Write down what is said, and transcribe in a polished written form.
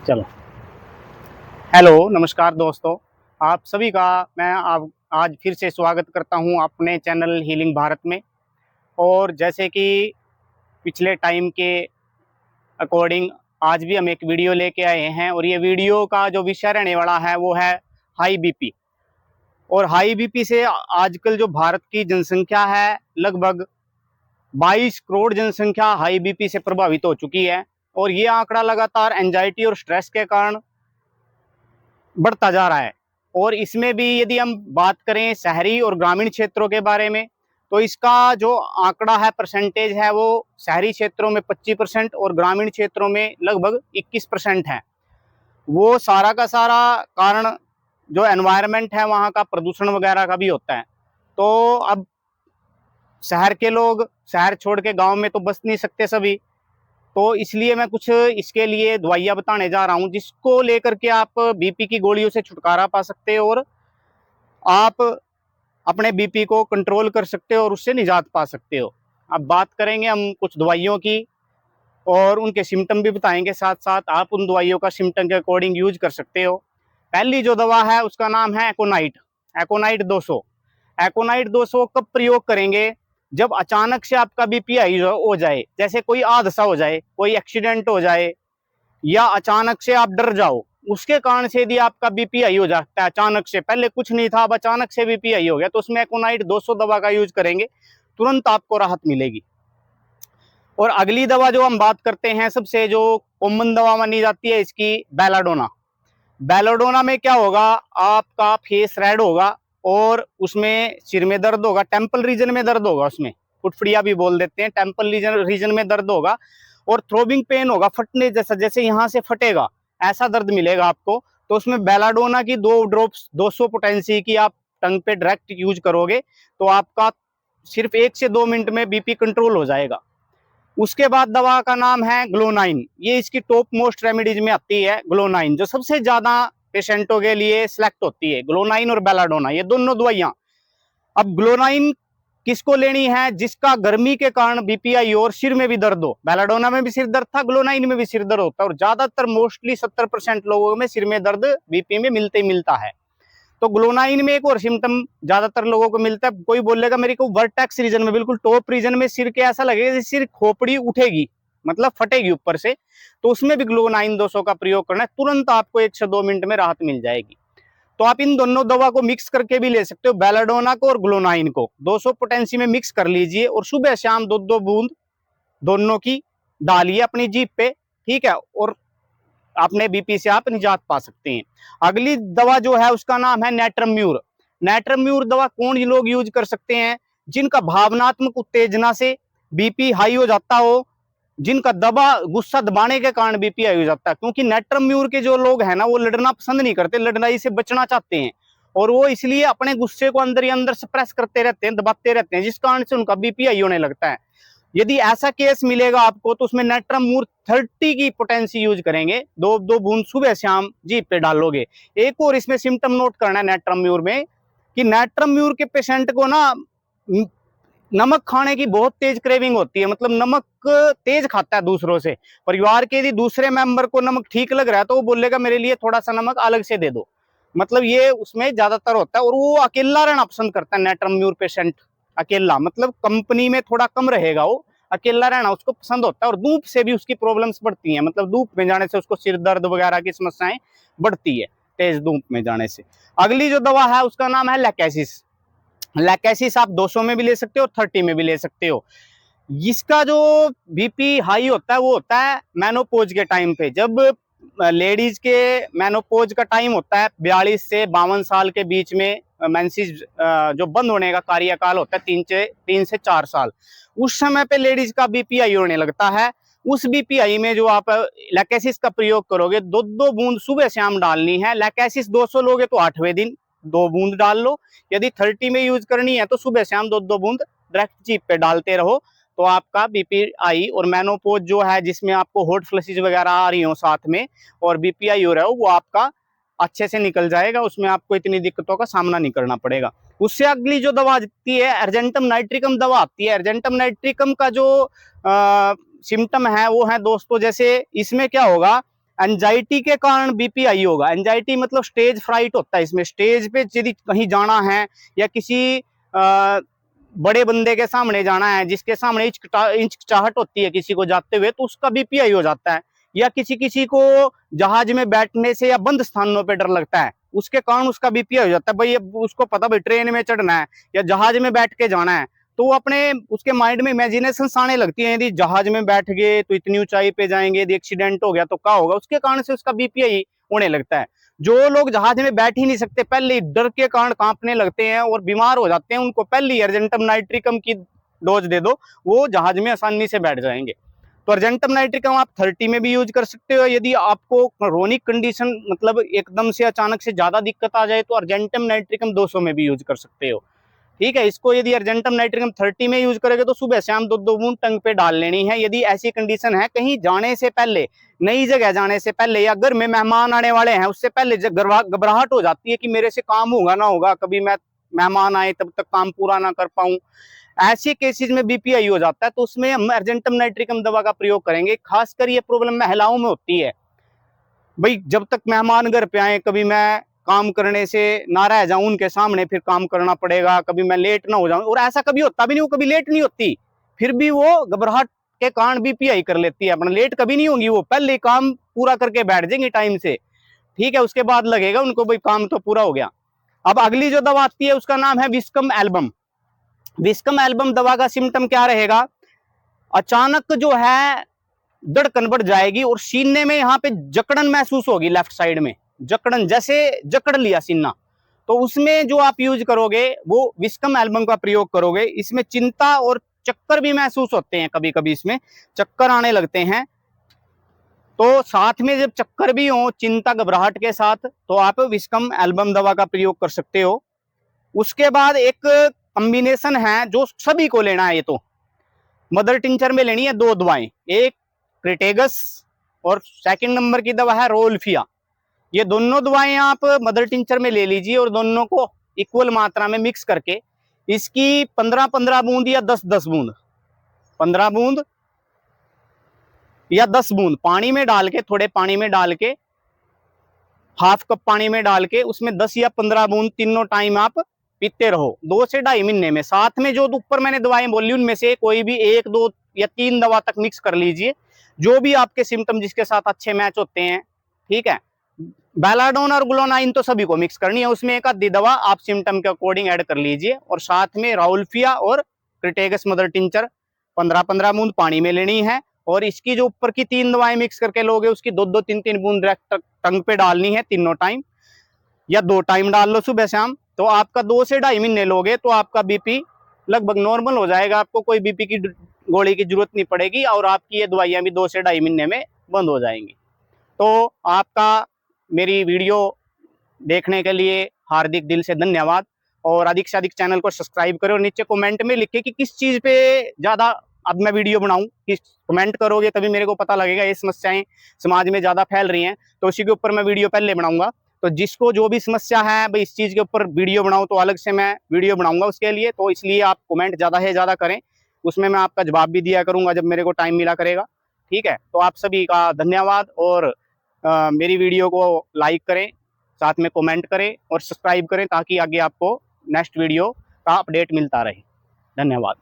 चलो। हेलो, नमस्कार दोस्तों। आप सभी का मैं आप आज फिर से स्वागत करता हूं अपने चैनल हीलिंग भारत में। और जैसे कि पिछले टाइम के अकॉर्डिंग आज भी हम एक वीडियो लेके आए हैं, और ये वीडियो का जो विषय रहने वाला है वो है हाई बीपी। और हाई बीपी से आजकल जो भारत की जनसंख्या है, लगभग 22 करोड़ जनसंख्या हाई बीपी से प्रभावित हो चुकी है। और ये आंकड़ा लगातार एंजाइटी और स्ट्रेस के कारण बढ़ता जा रहा है। और इसमें भी यदि हम बात करें शहरी और ग्रामीण क्षेत्रों के बारे में, तो इसका जो आंकड़ा है, परसेंटेज है, वो शहरी क्षेत्रों में 25% और ग्रामीण क्षेत्रों में लगभग 21% है। वो सारा का सारा कारण जो एनवायरनमेंट है वहाँ का प्रदूषण वगैरह का भी होता है। तो अब शहर के लोग शहर छोड़ के गांव में तो बस नहीं सकते सभी, तो इसलिए मैं कुछ इसके लिए दवाइयाँ बताने जा रहा हूँ, जिसको लेकर के आप बीपी की गोलियों से छुटकारा पा सकते हो और आप अपने बीपी को कंट्रोल कर सकते हो और उससे निजात पा सकते हो। अब बात करेंगे हम कुछ दवाइयों की, और उनके सिम्टम भी बताएंगे, साथ साथ आप उन दवाइयों का सिम्टम के अकॉर्डिंग यूज कर सकते हो। पहली जो दवा है उसका नाम है एकोनाइट। एकोनाइट 200। एकोनाइट 200 कब प्रयोग करेंगे? जब अचानक से आपका बीपी हाई हो जाए, जैसे कोई हादसा हो जाए, कोई एक्सीडेंट हो जाए, या अचानक से आप डर जाओ, उसके कारण से यदि आपका बीपी हाई हो जाता है अचानक से, पहले कुछ नहीं था अब अचानक से बीपी हाई हो गया, तो उसमें एकोनाइट 200 दवा का यूज करेंगे, तुरंत आपको राहत मिलेगी। और अगली दवा जो हम बात करते हैं, सबसे जो कॉमन दवा मानी जाती है इसकी, बेलाडोना। बेलाडोना में क्या होगा, आपका फेस रेड होगा और उसमें सिर में दर्द होगा, टेम्पल रीजन में दर्द होगा, उसमें फुटफुड़िया भी बोल देते हैं, टेम्पल रीजन में दर्द होगा, और थ्रोबिंग पेन होगा, फटने जैसा, जैसे यहाँ से फटेगा ऐसा दर्द मिलेगा आपको। तो उसमें बेलाडोना की 2 ड्रॉप्स 200 पोटेंसी की आप टंग पे डायरेक्ट यूज करोगे तो आपका सिर्फ 1 से 2 मिनट में बीपी कंट्रोल हो जाएगा। उसके बाद दवा का नाम है ग्लोनाइन। ये इसकी टॉप मोस्ट रेमेडीज में आती है ग्लोनाइन, जो सबसे ज्यादा पेशेंटों के लिए सिलेक्ट होती है, ग्लोनाइन और बेलाडोना, ये दोनों दवाइयां। अब ग्लोनाइन किसको लेनी है? जिसका गर्मी के कारण बीपी आई और सिर में भी दर्द हो। बेलाडोना में भी सिर दर्द था, ग्लोनाइन में भी सिर दर्द होता है, और ज्यादातर मोस्टली 70% लोगों में सिर में दर्द बीपी में मिलते ही मिलता है। तो ग्लोनाइन में एक और सिम्टम ज्यादातर लोगों को मिलता है, कोई बोलेगा मेरे को वर्टेक्स रीजन में, बिल्कुल टॉप रीजन में सिर के ऐसा लगेगा जैसे सिर खोपड़ी उठेगी, मतलब फटेगी ऊपर से, तो उसमें भी ग्लोनाइन 200 का प्रयोग करना है, तुरंत आपको 1 से 2 मिनट में राहत मिल जाएगी। तो आप इन दोनों दवा को मिक्स करके भी ले सकते हो, बेलाडोना को और ग्लोनाइन को 200 पोटेंसी में मिक्स कर लीजिए, और सुबह शाम 2-2 बूंद दोनों की डालिए अपनी जीभ पे, ठीक है, और अपने बीपी से आप निजात पा सकते हैं। अगली दवा जो है उसका नाम है नेट्रम्यूर। नेट्रम्यूर दवा कौन लोग यूज कर सकते हैं? जिनका भावनात्मक उत्तेजना से बीपी हाई हो जाता हो, जिनका गुस्सा दबाने के कारण बीपी हाई हो जाता है, क्योंकि नेट्रम्यूर के जो लोग हैं ना, वो लड़ना पसंद नहीं करते, लड़ाई से बचना चाहते हैं, और वो इसलिए अपने गुस्से को अंदर ही अंदर सप्रेस करते रहते हैं, दबाते रहते हैं, जिस कारण से उनका बीपी हाई होने लगता है। यदि ऐसा केस मिलेगा आपको, तो उसमें नेट्रम्यूर 30 की पोटेंसी यूज करेंगे, 2-2 बूंद सुबह शाम जीभ पे डालोगे। एक और इसमें सिम्टम नोट करना है नेट्रम्यूर में, कि नेट्रम्यूर के पेशेंट को ना नमक खाने की बहुत तेज क्रेविंग होती है, मतलब नमक तेज खाता है दूसरों से। परिवार के यदि दूसरे मेंबर को नमक ठीक लग रहा है तो वो बोलेगा मेरे लिए थोड़ा सा नमक अलग से दे दो, मतलब ये उसमें ज्यादातर होता है। और वो अकेला रहना पसंद करता है नेट्रम्यूर पेशेंट, अकेला, मतलब कंपनी में थोड़ा कम रहेगा, वो अकेला रहना उसको पसंद होता है। और धूप से भी उसकी प्रॉब्लम्स बढ़ती हैं, मतलब धूप में जाने से उसको सिर दर्द वगैरह की समस्याएं बढ़ती है, तेज धूप में जाने से। अगली जो दवा है उसका नाम है लैकेसिस। लैकेसिस आप 200 में भी ले सकते हो, 30 में भी ले सकते हो। इसका जो बीपी हाई होता है वो होता है मेनोपोज के टाइम पे, जब लेडीज के मेनोपोज का टाइम होता है 42 से 52 साल के बीच में, मेंसेस जो बंद होने का कार्यकाल होता है 3 से 4 साल, उस समय पे लेडीज का बीपी हाई होने लगता है। उस बीपी हाई में जो आप लैकेसिस का प्रयोग करोगे, 2-2 बूंद सुबह शाम डालनी है। लैकेसिस 200 लोगे तो 8वें दिन 2 बूंद डाल लो। यदि 30 में यूज करनी है तो सुबह शाम 2-2 बूंद डायरेक्ट जीभ पे डालते रहो, तो आपका बीपी आई और मेनोपोज जो है, जिसमें आपको हॉट फ्लैशेस वगैरह आ रही हो साथ में और बीपी आई हो रहा हो, वो आपका अच्छे से निकल जाएगा, उसमें आपको इतनी दिक्कतों का सामना नहीं करना पड़ेगा। उससे अगली जो दवा आती है अर्जेंटम नाइट्रिकम दवा आती है। अर्जेंटम नाइट्रिकम का जो सिम्टम है वो है दोस्तों, जैसे इसमें क्या होगा, एंजाइटी के कारण बीपी हाई होगा। एंजाइटी मतलब स्टेज फ्राइट होता है इसमें। स्टेज पे यदि कहीं जाना है या किसी बड़े बंदे के सामने जाना है जिसके सामने हिचकिचाहट होती है किसी को जाते हुए, तो उसका बीपी हाई हो जाता है। या किसी किसी को जहाज में बैठने से या बंद स्थानों पे डर लगता है, उसके कारण उसका बीपी हाई हो जाता है। भाई उसको पता भाई ट्रेन में चढ़ना है या जहाज में बैठ के जाना है, तो वो अपने उसके माइंड में इमेजिनेशन आने लगती है, यदि जहाज में बैठ गए तो इतनी ऊंचाई पे जाएंगे, यदि एक्सीडेंट हो गया तो क्या होगा, उसके कारण से उसका बीपी हाई होने लगता है। जो लोग जहाज में बैठ ही नहीं सकते, पहले ही डर के कारण कांपने लगते हैं और बीमार हो जाते हैं, उनको पहले ही अर्जेंटम नाइट्रिकम की डोज दे दो, वो जहाज में आसानी से बैठ जाएंगे। तो अर्जेंटम नाइट्रिकम आप 30 में भी यूज कर सकते हो। यदि आपको क्रोनिक कंडीशन मतलब एकदम से अचानक से ज्यादा दिक्कत आ जाए तो अर्जेंटम नाइट्रिकम 200 में भी यूज कर सकते हो। ठीक है, इसको यदि अर्जेंटम नाइट्रिकम 30 में यूज करोगे तो सुबह शाम 2-2 बूंद टंग पे डाल लेनी है। यदि ऐसी कंडीशन है कहीं जाने से पहले, नई जगह जाने से पहले, या घर में मेहमान आने वाले हैं उससे पहले, जब घबराहट हो जाती है कि मेरे से काम होगा ना होगा, कभी मैं मेहमान आए तब तक काम पूरा ना कर पाऊं, ऐसे केसेस में बीपी हाई हो जाता है, तो उसमें हम अर्जेंटम नाइट्रिकम दवा का प्रयोग करेंगे। खासकर ये प्रॉब्लम महिलाओं में होती है। भाई जब तक मेहमान घर पे आए, कभी मैं काम करने से ना रह जाऊं उनके सामने, फिर काम करना पड़ेगा, कभी मैं लेट ना हो जाऊं, और ऐसा कभी होता भी नहीं, वो कभी लेट नहीं होती, फिर भी वो घबराहट के कारण बीपी हाई कर लेती है अपना। लेट कभी नहीं होंगी, वो पहले काम पूरा करके बैठ जाएंगी टाइम से। ठीक है, उसके बाद लगेगा उनको भाई काम तो पूरा हो गया। अब अगली जो दवा आती है उसका नाम है विस्कम एल्बम। विस्कम एल्बम दवा का सिम्टम क्या रहेगा, अचानक जो है धड़कन बढ़ जाएगी और सीने में यहाँ पे जकड़न महसूस होगी, लेफ्ट साइड में जकड़न, जैसे जकड़ लिया सीना। तो उसमें जो आप यूज करोगे वो विस्कम एल्बम का प्रयोग करोगे। इसमें चिंता और चक्कर भी महसूस होते हैं, कभी कभी इसमें चक्कर आने लगते हैं, तो साथ में जब चक्कर भी हो, चिंता घबराहट के साथ, तो आप विस्कम एल्बम दवा का प्रयोग कर सकते हो। उसके बाद एक कॉम्बिनेशन है जो सभी को लेना है, ये तो मदर टिंचर में लेनी है 2 दवाएं, एक क्रिटेगस और सेकंड नंबर की दवा है रोल्फिया। ये दोनों दवाएं आप मदर टिंचर में ले लीजिए और दोनों को इक्वल मात्रा में मिक्स करके इसकी 15-15 बूंद या 10-10 बूंद, 15 बूंद या 10 बूंद पानी में डाल के, थोड़े पानी में डाल के, हाफ कप पानी में डाल के उसमें 10 या 15 बूंद तीनों टाइम आप पीते रहो 2 से 2.5 महीने में। साथ में जो ऊपर मैंने दवाएं बोली उनमें से कोई भी 1, 2 या 3 दवा तक मिक्स कर लीजिए, जो भी आपके सिम्टम जिसके साथ अच्छे मैच होते हैं। ठीक है, बेलाडोन और ग्लोनाइन तो सभी को मिक्स करनी है, उसमें एक आधी दवा आप सिम्टम के अकॉर्डिंग ऐड कर लीजिए, और साथ में राउल्फिया और क्रिटेगस मदर टिंचर 15-15 बूंद पानी में लेनी है, और इसकी जो ऊपर की 3 दवाएं मिक्स करके लोगे उसकी 2-2, 3-3 बूंद डायरेक्ट टंग पे डालनी है तीनों टाइम, या 2 टाइम डाल लो सुबह शाम। तो आपका 2 से 2.5 महीने लोगे तो आपका बीपी लगभग नॉर्मल हो जाएगा, आपको कोई बीपी की गोली की जरूरत नहीं पड़ेगी, और आपकी ये दवाइयां भी 2 से 2.5 महीने में बंद हो जाएंगी। तो आपका मेरी वीडियो देखने के लिए हार्दिक दिल से धन्यवाद, और अधिक से अधिक चैनल को सब्सक्राइब करें, और नीचे कमेंट में लिखे कि किस चीज़ पे ज़्यादा अब मैं वीडियो बनाऊं, किस कमेंट करोगे तभी मेरे को पता लगेगा ये समस्याएं समाज में ज़्यादा फैल रही हैं, तो उसी के ऊपर मैं वीडियो पहले बनाऊंगा। तो जिसको जो भी समस्या है भाई इस चीज़ के ऊपर वीडियो बनाऊं, तो अलग से मैं वीडियो बनाऊंगा उसके लिए, तो इसलिए आप कमेंट ज़्यादा से ज़्यादा करें, उसमें मैं आपका जवाब भी दिया करूँगा जब मेरे को टाइम मिला करेगा। ठीक है, तो आप सभी का धन्यवाद, और मेरी वीडियो को लाइक करें, साथ में कमेंट करें और सब्सक्राइब करें, ताकि आगे आपको नेक्स्ट वीडियो का अपडेट मिलता रहे। धन्यवाद।